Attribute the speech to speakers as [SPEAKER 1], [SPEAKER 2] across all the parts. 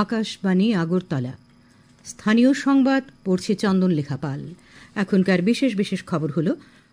[SPEAKER 1] আকাশবাণী আগরতলা। স্থানীয় সংবাদ পড়ছে চন্দন লেখা পাল। এখনকার বিশেষ বিশেষ খবর হল,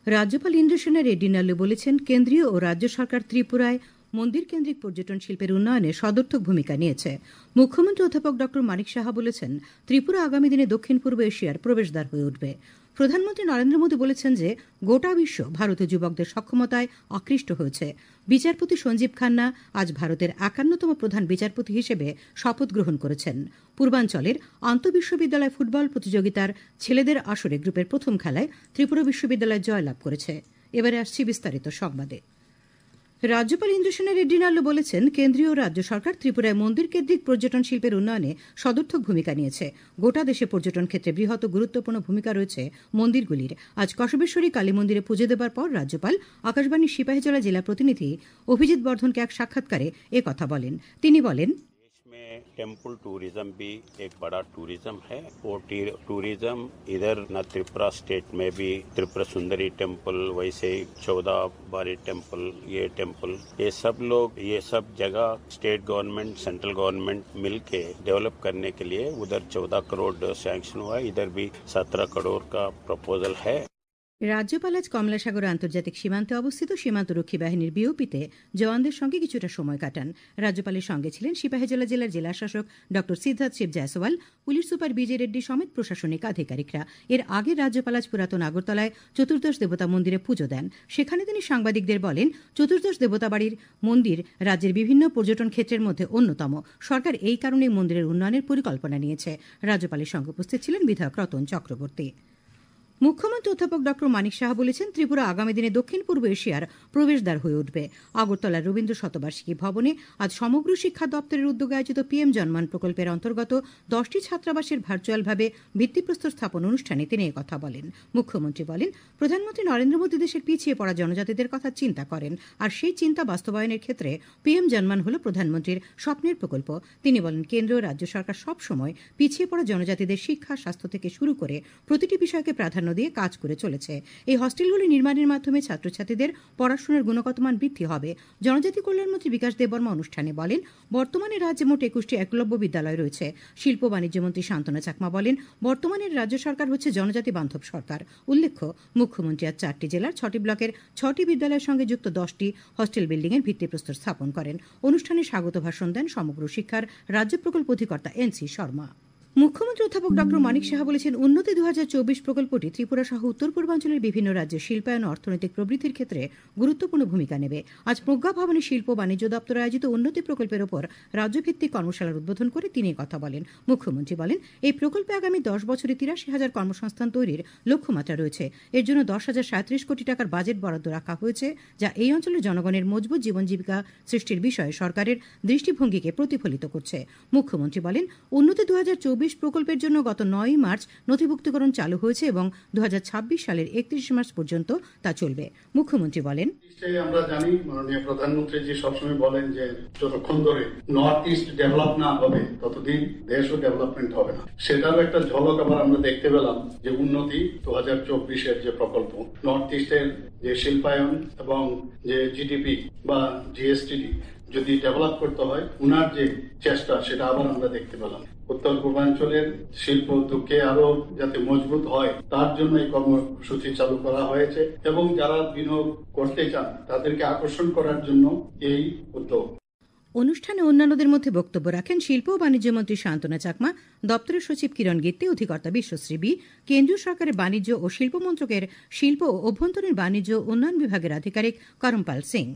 [SPEAKER 1] রাজ্যপাল ইন্দ্রসেনা রেড্ডি নাল্লু বলেছেন, কেন্দ্রীয় ও রাজ্য সরকার ত্রিপুরায় মন্দির কেন্দ্রিক পর্যটন শিল্পের উন্নয়নে সদর্থক ভূমিকা নিয়েছে। মুখ্যমন্ত্রী অধ্যাপক ড মানিক সাহা বলেছেন, ত্রিপুরা আগামী দিনে দক্ষিণ পূর্ব এশিয়ার প্রবেশদ্বার হয়ে উঠবে। প্রধানমন্ত্রী নরেন্দ্র মোদী বলেছেন যে গোটা বিশ্ব ভারতীয় যুবকদের সক্ষমতায় আকৃষ্ট হয়েছে। বিচারপতি সঞ্জীব খান্না আজ ভারতের 51তম প্রধান বিচারপতি হিসেবে শপথ গ্রহণ করেছেন। পূর্বাঞ্চলের আন্তঃবিশ্ববিদ্যালয় ফুটবল প্রতিযোগিতার ছেলেদের আসরে গ্রুপের প্রথম খেলায় ত্রিপুরা বিশ্ববিদ্যালয় জয়লাভ করেছে। এবারে আসছি বিস্তারিত সংবাদে। রাজ্যপাল ইন্দ্রসেনা রেড্ডি নাল্লু বলেছেন, কেন্দ্রীয় ও রাজ্য সরকার ত্রিপুরায় মন্দির কেন্দ্রিক পর্যটন শিল্পের উন্নয়নে সদর্থক ভূমিকা নিয়েছে। গোটা দেশে পর্যটন ক্ষেত্রে বৃহৎ ও গুরুত্বপূর্ণ ভূমিকা রয়েছে মন্দিরগুলির। আজ কসবেশ্বরী কালী মন্দিরে পুজো দেবার পর রাজ্যপাল আকাশবাণীর সিপাহীজলা জেলা প্রতিনিধি অভিজিৎ বর্ধনকে এক সাক্ষাৎকারে একথা বলেন। তিনি বলেন,
[SPEAKER 2] टेम्पल टूरिज्म भी एक बड़ा टूरिज्म है और टूरिज्म इधर न त्रिपुरा स्टेट में भी त्रिपुरा सुंदरी टेम्पल, वैसे 14 बारी टेम्पल, ये सब जगह स्टेट गवर्नमेंट सेंट्रल गवर्नमेंट मिलके डेवलप करने के लिए उधर 14 करोड़ सैंक्शन हुआ, इधर भी 17 करोड़ का प्रपोजल है।
[SPEAKER 1] রাজ্যপাল আজ কমলাসাগর আন্তর্জাতিক সীমান্তে অবস্থিত সীমান্তরক্ষী বাহিনীর বিওপিতে জওয়ানদের সঙ্গে কিছুটা সময় কাটান। রাজ্যপালের সঙ্গে ছিলেন সিপাহীজলা জেলার জেলাশাসক ড সিদ্ধার্থ শিব জয়সওয়াল, পুলিশ সুপার বিজে রেড্ডি সমেত প্রশাসনিক আধিকারিকরা। এর আগে রাজ্যপাল আজ পুরাতন আগরতলায় চতুর্দশ দেবতা মন্দিরে পুজো দেন। সেখানে তিনি সাংবাদিকদের বলেন, চতুর্দশ দেবতা বাড়ির মন্দির রাজ্যের বিভিন্ন পর্যটন ক্ষেত্রের মধ্যে অন্যতম। সরকার এই কারণে মন্দিরের উন্নয়নের পরিকল্পনা নিয়েছে। রাজ্যপালের সঙ্গে উপস্থিত ছিলেন বিধায়ক রতন চক্রবর্তী। মুখ্যমন্ত্রী অধ্যাপক ড মানিক সাহা বলেছেন, ত্রিপুরা আগামী দিনে দক্ষিণ পূর্ব এশিয়ার প্রবেশদ্বার হয়ে উঠবে। আগরতলার রবীন্দ্র শতবার্ষিকী ভবনে আজ সমগ্র শিক্ষা দপ্তরের উদ্যোগে আয়োজিত পিএম জন্মান প্রকল্পের অন্তর্গত 10টি ছাত্রাবাসের ভার্চুয়ালভাবে ভিত্তিপ্রস্তর স্থাপন অনুষ্ঠানে তিনি একথা বলেন। মুখ্যমন্ত্রী বলেন, প্রধানমন্ত্রী নরেন্দ্র মোদী দেশের পিছিয়ে পড়া জনজাতিদের কথা চিন্তা করেন, আর সেই চিন্তা বাস্তবায়নের ক্ষেত্রে পিএম জন্মান হল প্রধানমন্ত্রীর স্বপ্নের প্রকল্প। তিনি বলেন, কেন্দ্র ও রাজ্য সরকার সবসময় পিছিয়ে পড়া জনজাতিদের শিক্ষা, স্বাস্থ্য থেকে শুরু করে প্রতিটি বিষয়কে প্রাধান্য দিয়ে কাজ করে চলেছে। এই হস্টেলগুলি নির্মাণের মাধ্যমে ছাত্রছাত্রীদের পড়াশোনার গুণগত মান বৃদ্ধি হবে। জনজাতি কল্যাণমন্ত্রী বিকাশ দেববর্মা অনুষ্ঠানে বলেন, বর্তমানে রাজ্যে মোট 21টি একলব্য বিদ্যালয় রয়েছে। শিল্প বাণিজ্য মন্ত্রী শান্তনা চাকমা বলেন, বর্তমানের রাজ্য সরকার হচ্ছে জনজাতি বান্ধব সরকার। উল্লেখ্য, মুখ্যমন্ত্রী আজ 4টি জেলার 6টি ব্লকের 6টি বিদ্যালয়ের সঙ্গে যুক্ত 10টি হস্টেল বিল্ডিংয়ের ভিত্তিপ্রস্তর স্থাপন করেন। অনুষ্ঠানে স্বাগত ভাষণ দেন সমগ্র শিক্ষার রাজ্য প্রকল্প অধিকর্তা এনসি শর্মা। মুখ্যমন্ত্রী অধ্যাপক ড মানিক সাহা বলেছেন, উন্নতি 2024 প্রকল্পটি ত্রিপুরা সহ উত্তর পূর্বাঞ্চলের বিভিন্ন রাজ্যের শিল্পায়ন ও অর্থনৈতিক প্রবৃদ্ধির ক্ষেত্রে গুরুত্বপূর্ণ ভূমিকা নেবে। আজ প্রজ্ঞা ভবনে শিল্প বাণিজ্য দপ্তর আয়োজিত উন্নতি প্রকল্পের ওপর রাজ্যভিত্তিক কর্মশালার উদ্বোধন করে তিনি কথা বলেন। মুখ্যমন্ত্রী বলেন, এই প্রকল্পে আগামী 10 বছরে 83,000 কর্মসংস্থান তৈরির লক্ষ্যমাত্রা রয়েছে। এর জন্য 10,037 কোটি টাকার বাজেট বরাদ্দ রাখা হয়েছে, যা এই অঞ্চলের জনগণের মজবুত জীবন জীবিকা সৃষ্টির বিষয়ে সরকারের দৃষ্টিভঙ্গিকে প্রতিফলিত করছে। মুখ্যমন্ত্রী বলেন, উন্নতি 2024 প্রকল্পের জন্য গত 9 মার্চ নথিভুক্তিকরণ চালু হয়েছে এবং 2026 সালের 31 মার্চ পর্যন্ত তা চলবে। মুখ্যমন্ত্রী বলেন,
[SPEAKER 3] আমরা জানি মাননীয় প্রধানমন্ত্রী জি সবসময় বলেন যে যতক্ষণ ধরে নর্থ ইস্ট ডেভেলপ না হবে ততদিন দেশও ডেভেলপমেন্ট হবে না। সেটারও একটা ঝলক আবার আমরা দেখতে পেলাম যে উন্নতি 2024 যে প্রকল্প, নর্থ ইস্টের যে শিল্পায়ন এবং যে জিডিপি বা জিএসটিডি যদি ডেভেলপ করতে হয়, উনার যে চেষ্টা সেটা আবার আমরা দেখতে পেলাম। উত্তর পূর্বাঞ্চলের শিল্প উদ্যোগকে আরো যাতে মজবুত হয় তার জন্য এই কর্মসূচি চালু করা হয়েছে এবং যারা বিনিয়োগ করতে চান তাদেরকে আকর্ষণ করার জন্য এই উদ্যোগ।
[SPEAKER 1] অনুষ্ঠানে অন্যান্যদের মধ্যে বক্তব্য রাখেন শিল্প ও বাণিজ্য মন্ত্রী শান্তনা চাকমা, দপ্তরের সচিব কিরণ গিত্তে, অধিকর্তা বিশ্বশ্রী বি, কেন্দ্রীয় সরকারের বাণিজ্য ও শিল্প মন্ত্রকের শিল্প ও অভ্যন্তরীণ বাণিজ্য উন্নয়ন বিভাগের আধিকারিক করমপাল সিং।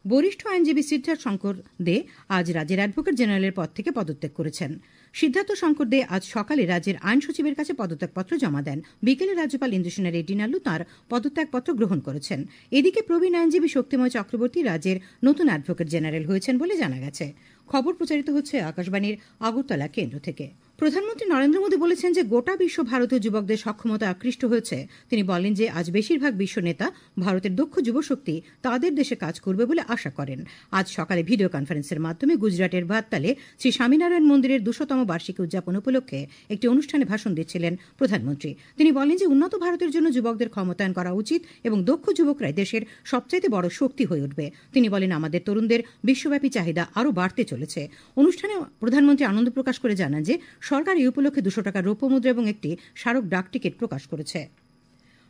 [SPEAKER 1] বরিষ্ঠ আইনজীবী সিদ্ধার্থ শঙ্কর দে আজ রাজ্যের অ্যাডভোকেট জেনারেলের পদ থেকে পদত্যাগ করেছেন। সিদ্ধার্থ শঙ্কর দে আজ সকালে রাজ্যের আইন সচিবের কাছে পদত্যাগপত্র জমা দেন। বিকেলে রাজ্যপাল ইন্দ্রসেনা রেড্ডি নাল্লু তাঁর পদত্যাগপত্র গ্রহণ করেছেন। এদিকে প্রবীণ আইনজীবী শক্তিময় চক্রবর্তী রাজ্যের নতুন অ্যাডভোকেট জেনারেল হয়েছেন বলে জানা গেছে। খবর প্রচারিত হচ্ছে আকাশবাণীর আগরতলা কেন্দ্র থেকে। প্রধানমন্ত্রী নরেন্দ্র মোদী বলেছেন যে গোটা বিশ্ব ভারতীয় যুবকদের সক্ষমতা আকৃষ্ট হয়েছে। তিনি বলেন যে আজ বেশিরভাগ বিশ্ব নেতা ভারতের দক্ষ যুবশক্তি তাদের দেশে কাজ করবে বলে আশা করেন। আজ সকালে ভিডিও কনফারেন্সের মাধ্যমে গুজরাটের ভাততালে শ্রী স্বামীনারায়ণ মন্দিরের 200তম বার্ষিকী উদযাপন উপলক্ষে একটি অনুষ্ঠানে ভাষণ দিচ্ছিলেন প্রধানমন্ত্রী। তিনি বলেন যে উন্নত ভারতের জন্য যুবকদের ক্ষমতায়ন করা উচিত এবং দক্ষ যুবকরাই দেশের সবচাইতে বড় শক্তি হয়ে উঠবে। তিনি বলেন আমাদের তরুণদের বিশ্বব্যাপী চাহিদা আরও বাড়তে চলেছে। অনুষ্ঠানে প্রধানমন্ত্রী আনন্দ প্রকাশ করে জানান যে সরকার এই উপলক্ষে 200 টাকার রৌপ্য মুদ্রা এবং একটি স্মারক ডাক টিকিট প্রকাশ করেছে।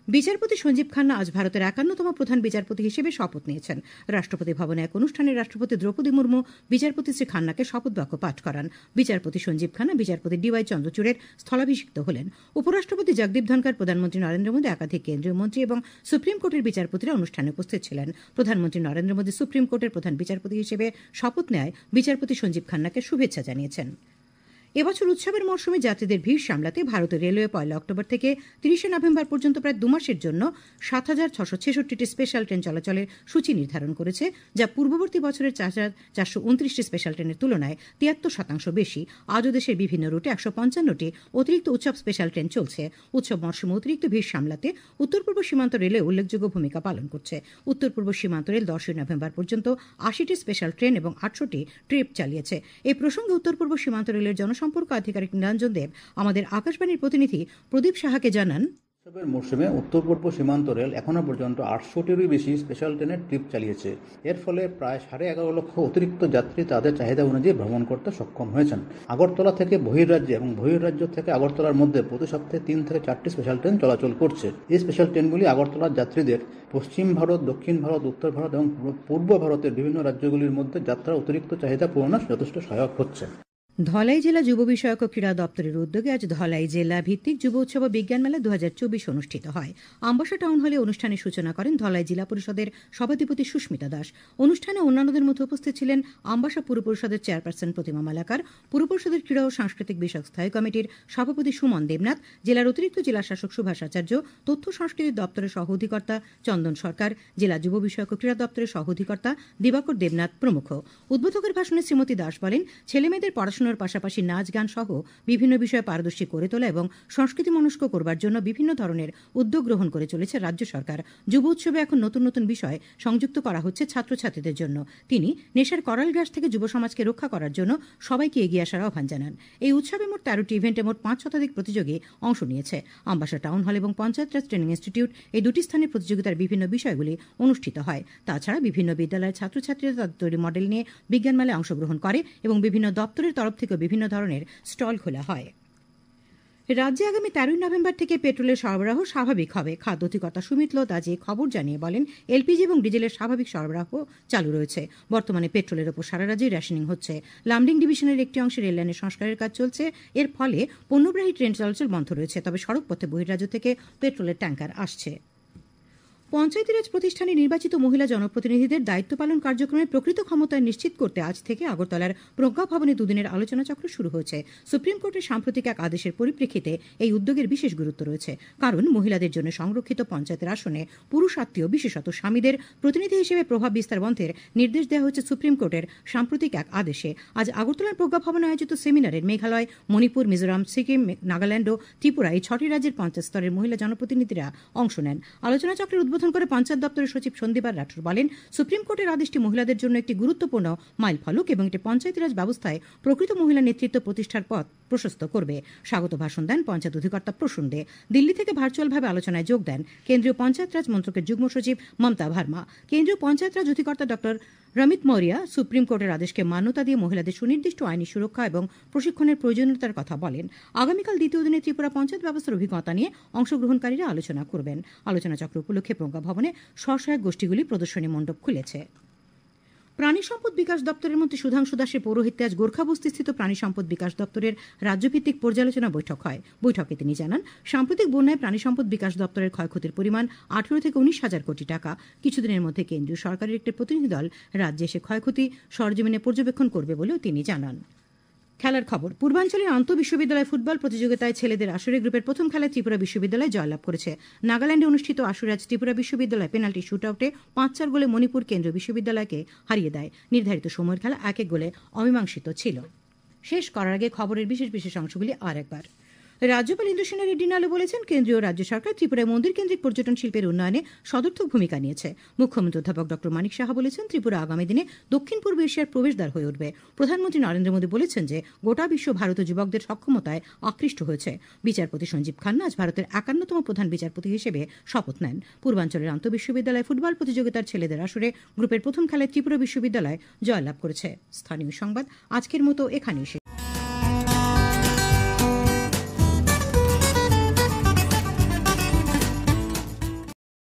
[SPEAKER 1] বিচারপতি সঞ্জীব খান্না আজ ভারতের 51তম প্রধান বিচারপতি হিসেবে শপথ নিয়েছেন। রাষ্ট্রপতি ভবনে এক অনুষ্ঠানে রাষ্ট্রপতি দ্রৌপদী মুর্মু বিচারপতি শ্রী খান্নাকে শপথ বাক্য পাঠ করান। বিচারপতি সঞ্জীব খান্না বিচারপতি DY চন্দ্রচূড়ের স্থলাভিষিক্ত হলেন। উপরাষ্ট্রপতি জগদীপ ধনখড়, প্রধানমন্ত্রী নরেন্দ্র মোদী, একাধিক কেন্দ্রীয় মন্ত্রী এবং সুপ্রিম কোর্টের বিচারপতিরা অনুষ্ঠানে উপস্থিত ছিলেন। প্রধানমন্ত্রী নরেন্দ্র মোদী সুপ্রিম কোর্টের প্রধান বিচারপতি হিসেবে শপথ নেয় বিচারপতি সঞ্জীব খান্নাকে শুভেচ্ছা জানিয়েছেন। এবছর উৎসবের মরশুমে যাত্রীদের ভিড় সামলাতে ভারতীয় রেলওয়ে 1 অক্টোবর থেকে 30 নভেম্বর পর্যন্ত প্রায় 2 মাসের জন্য 7,666টি স্পেশাল ট্রেন চলাচলের সূচি নির্ধারণ করেছে, যা পূর্ববর্তী বছরের 4,429টি স্পেশাল ট্রেনের তুলনায় 73% বেশি। আজও দেশের বিভিন্ন রুটে 155টি অতিরিক্ত উৎসব স্পেশাল ট্রেন চলছে। উৎসব মরশুমে অতিরিক্ত ভিড় সামলাতে উত্তর পূর্ব সীমান্ত রেলওয়ে উল্লেখযোগ্য ভূমিকা পালন করছে। উত্তর পূর্ব সীমান্ত রেল 10 নভেম্বর পর্যন্ত 80টি স্পেশাল ট্রেন এবং 800টি ট্রিপ চালিয়েছে। এই প্রসঙ্গে উত্তর পূর্ব সীমান্ত রেলের জনসম্পর্ক আধিকারিক নীলাঞ্জন দেব আমাদের আকাশবাণীর প্রতিনিধি প্রদীপ সাহাকে জানান,
[SPEAKER 4] উৎসবের মরশুমে উত্তর পূর্ব সীমান্ত রেল এখনো পর্যন্ত 800টিরও বেশি স্পেশাল ট্রেনের ট্রিপ চালিয়েছে। এর ফলে প্রায় 11.5 লক্ষ অতিরিক্ত যাত্রী তাদের চাহিদা অনুযায়ী ভ্রমণ করতে সক্ষম হয়েছেন। আগরতলা থেকে বহির্রাজ্যে এবং বহির্রাজ্য থেকে আগরতলার মধ্যে প্রতি সপ্তাহে 3 থেকে 4টি স্পেশাল ট্রেন চলাচল করছে। এই স্পেশাল ট্রেনগুলি আগরতলার যাত্রীদের পশ্চিম ভারত, দক্ষিণ ভারত, উত্তর ভারত এবং পূর্ব ভারতের বিভিন্ন রাজ্যগুলির মধ্যে যাত্রার অতিরিক্ত চাহিদা পূরণে যথেষ্ট সহায়ক হচ্ছে।
[SPEAKER 1] ধলাই জেলা যুব বিষয়ক ও ক্রীড়া দপ্তরের উদ্যোগে আজ ধলাই জেলা ভিত্তিক যুব উৎসব ও বিজ্ঞান মেলা 2024 অনুষ্ঠিত হয়। আমবাসা টাউন হলে অনুষ্ঠানের সূচনা করেন ধলাই জেলা পরিষদের সভাধিপতি সুস্মিতা দাস। অনুষ্ঠানে অন্যান্যদের মধ্যে উপস্থিত ছিলেন আমবাসা পুর পরিষদের চেয়ারপারসন প্রতিমা মালাকার, পুর পরিষদের ক্রীড়া ও সাংস্কৃতিক বিষয়ক স্থায়ী কমিটির সভাপতি সুমন দেবনাথ, জেলার অতিরিক্ত জেলা শাসক সুভাষ আচার্য, তথ্য সংস্কৃতি দপ্তরের সহ অধিকর্তা চন্দন সরকার, জেলা যুব বিষয়ক ও ক্রীড়া দপ্তরের সহ অধিকর্তা দিবাকর দেবনাথ প্রমুখ। উদ্বোধকের ভাষণে শ্রীমতী দাস বলেন, ছেলেমেয়েদের পড়াশোনার পাশাপাশি নাচ গান সহ বিভিন্ন বিষয়ে পারদর্শী করে তোলা এবং সংস্কৃতি মনস্ক করবার জন্য বিভিন্ন ধরনের উদ্যোগ গ্রহণ করে চলেছে রাজ্য সরকার। যুব উৎসবে এখন নতুন নতুন বিষয় সংযুক্ত করা হচ্ছে ছাত্রছাত্রীদের জন্য। তিনি নেশার করাল গ্রাস থেকে যুব সমাজকে রক্ষা করার জন্য সবাইকে এগিয়ে আসার আহ্বান জানান। এই উৎসবে মোট 13টি ইভেন্টে মোট 5 শতাধিক প্রতিযোগী অংশ নিয়েছে। আমবাসা টাউন হল এবং পঞ্চায়েত রাজ ট্রেনিং ইনস্টিটিউট এই দুটি স্থানে প্রতিযোগিতার বিভিন্ন বিষয়গুলি অনুষ্ঠিত হয়। তাছাড়া বিভিন্ন বিদ্যালয়ের ছাত্রছাত্রীরা তাদের তৈরি মডেল নিয়ে বিজ্ঞান মেলায় অংশগ্রহণ করে এবং বিভিন্ন দপ্তরের তরফ থেকে বিভিন্ন ধরনের স্টল খোলা হয়। রাজ্যে আগামী 13 নভেম্বর থেকে পেট্রোলের সরবরাহ স্বাভাবিক হবে। খাদ্য অধিকর্তা সুমিত লোধ আজ এই খবর জানিয়ে বলেন, এলপিজি এবং ডিজেলের স্বাভাবিক সরবরাহ চালু রয়েছে। বর্তমানে পেট্রোলের ওপর সারা রাজ্যে রেশনিং হচ্ছে। লামডিং ডিভিশনের একটি অংশে রেললাইনের সংস্কারের কাজ চলছে। এর ফলে পণ্যবাহী ট্রেন চলাচল বন্ধ রয়েছে, তবে সড়কপথে বহির্রাজ্য থেকে পেট্রোলের ট্যাঙ্কার আসছে। পঞ্চায়েতি রাজ প্রতিষ্ঠানে নির্বাচিত মহিলা জনপ্রতিনিধিদের দায়িত্ব পালন কার্যক্রমে প্রকৃত ক্ষমতায়ন নিশ্চিত করতে আজ থেকে আগরতলার প্রজ্ঞা ভবনে 2 দিনের আলোচনা চক্র শুরু হয়েছে। সুপ্রিম কোর্টের সাম্প্রতিক এক আদেশের পরিপ্রেক্ষিতে এই উদ্যোগের বিশেষ গুরুত্ব রয়েছে, কারণ মহিলাদের জন্য সংরক্ষিত পঞ্চায়েতের আসনে পুরুষ আত্মীয়, বিশেষত স্বামীদের প্রতিনিধি হিসেবে প্রভাব বিস্তার বন্ধের নির্দেশ দেওয়া হয়েছে সুপ্রিম কোর্টের সাম্প্রতিক এক আদেশে। আজ আগরতলার প্রজ্ঞা ভবনে আয়োজিত সেমিনারে মেঘালয়, মণিপুর, মিজোরাম, সিকিম, নাগাল্যান্ড ও ত্রিপুরা এই 6টি রাজ্যের পঞ্চায়েত স্তরের মহিলা জনপ্রতিনিধিরা অংশ নেন। আলোচনা চক্রের উদ্বোধন করে পঞ্চায়েত দপ্তরের সচিব সন্দীপার রাঠোর বলেন, সুপ্রিম কোর্টের আদেশটি মহিলাদের জন্য একটি গুরুত্বপূর্ণ মাইল ফলক এবং এটি পঞ্চায়েতি রাজ ব্যবস্থায় প্রকৃত মহিলা নেতৃত্ব প্রতিষ্ঠার পথ প্রশস্ত করবে। স্বাগত ভাষণ দেন পঞ্চায়েত অধিকর্তা প্রসূন দে। দিল্লি থেকে ভার্চুয়ালভাবে আলোচনায় যোগ দেন কেন্দ্রীয় পঞ্চায়েত রাজ মন্ত্রকের যুগ্ম সচিব মমতা ভার্মা। কেন্দ্রীয় পঞ্চায়েত রাজ অধিকর্তা ডক্টর রমিত মৌরিয়া সুপ্রিম কোর্টের আদেশকে মান্যতা দিয়ে মহিলাদের সুনির্দিষ্ট আইনি সুরক্ষা এবং প্রশিক্ষণের প্রয়োজনীয়তার কথা বলেন। আগামীকাল দ্বিতীয় দিনে ত্রিপুরা পঞ্চায়েত ব্যবস্থার অভিজ্ঞতা নিয়ে অংশগ্রহণকারীরা আলোচনা করবেন। আলোচনা চক্র উপলক্ষে প্রজ্ঞা ভবনে স্বসহায়ক গোষ্ঠীগুলি প্রদর্শনী মণ্ডপ খুলেছে। প্রাণী সম্পদ বিকাশ দপ্তরের মন্ত্রী সুধাংশু দাসের পৌরোহিত্যে আজ গোর্খাবস্তিস্থিত প্রাণী সম্পদ বিকাশ দপ্তরের রাজ্যভিত্তিক পর্যালোচনা বৈঠক হয়। বৈঠকে তিনি জানান, সাম্প্রতিক বন্যায় প্রাণী সম্পদ বিকাশ দপ্তরের ক্ষয়ক্ষতির পরিমাণ 18 থেকে 19 হাজার কোটি টাকা। কিছুদিনের মধ্যে কেন্দ্রীয় সরকারের একটি প্রতিনিধি দল রাজ্যে এসে ক্ষয়ক্ষতি সরজমিনে পর্যবেক্ষণ করবে বলেও তিনি জানান। খেলার খবর। পূর্বাঞ্চলের আন্তঃবিশ্ববিদ্যালয় ফুটবল প্রতিযোগিতায় ছেলেদের আসরে গ্রুপের প্রথম খেলায় ত্রিপুরা বিশ্ববিদ্যালয় জয়লাভ করেছে। নাগাল্যান্ডে অনুষ্ঠিত আসরে আজ ত্রিপুরা বিশ্ববিদ্যালয় পেনাল্টি শুটআউটে 5-4 গোলে মণিপুর কেন্দ্রীয় বিশ্ববিদ্যালয়কে হারিয়ে দেয়। নির্ধারিত সময়ের খেলা 1-1 গোলে অমীমাংসিত ছিল। শেষ করার আগে খবরের বিশেষ বিশেষ অংশগুলি আরেকবার। রাজ্যপাল ইন্দ্রসেনা রেড্ডি নালো বলেছেন, কেন্দ্রীয় রাজ্য সরকার ত্রিপুরায় মন্দির কেন্দ্রিক পর্যটন শিল্পের উন্নয়নে সদর্থক ভূমিকা নিয়েছে। মুখ্যমন্ত্রী অধ্যাপক ড মানিক সাহা বলেছেন, ত্রিপুরা আগামী দিনে দক্ষিণ পূর্ব এশিয়ার প্রবেশদ্বার হয়ে উঠবে। প্রধানমন্ত্রী নরেন্দ্র মোদী বলেছেন যে গোটা বিশ্ব ভারতীয় যুবকদের সক্ষমতায় আকৃষ্ট হয়েছে। বিচারপতি সঞ্জীব খান্না আজ ভারতের 51তম প্রধান বিচারপতি হিসেবে শপথ নেন। পূর্বাঞ্চলের আন্তঃবিশ্ববিদ্যালয় ফুটবল প্রতিযোগিতার ছেলেদের আসরে গ্রুপের প্রথম খেলায় ত্রিপুরা বিশ্ববিদ্যালয় জয়লাভ করেছে। স্থানীয় সংবাদ আজকের মতো এখানেই শেষ।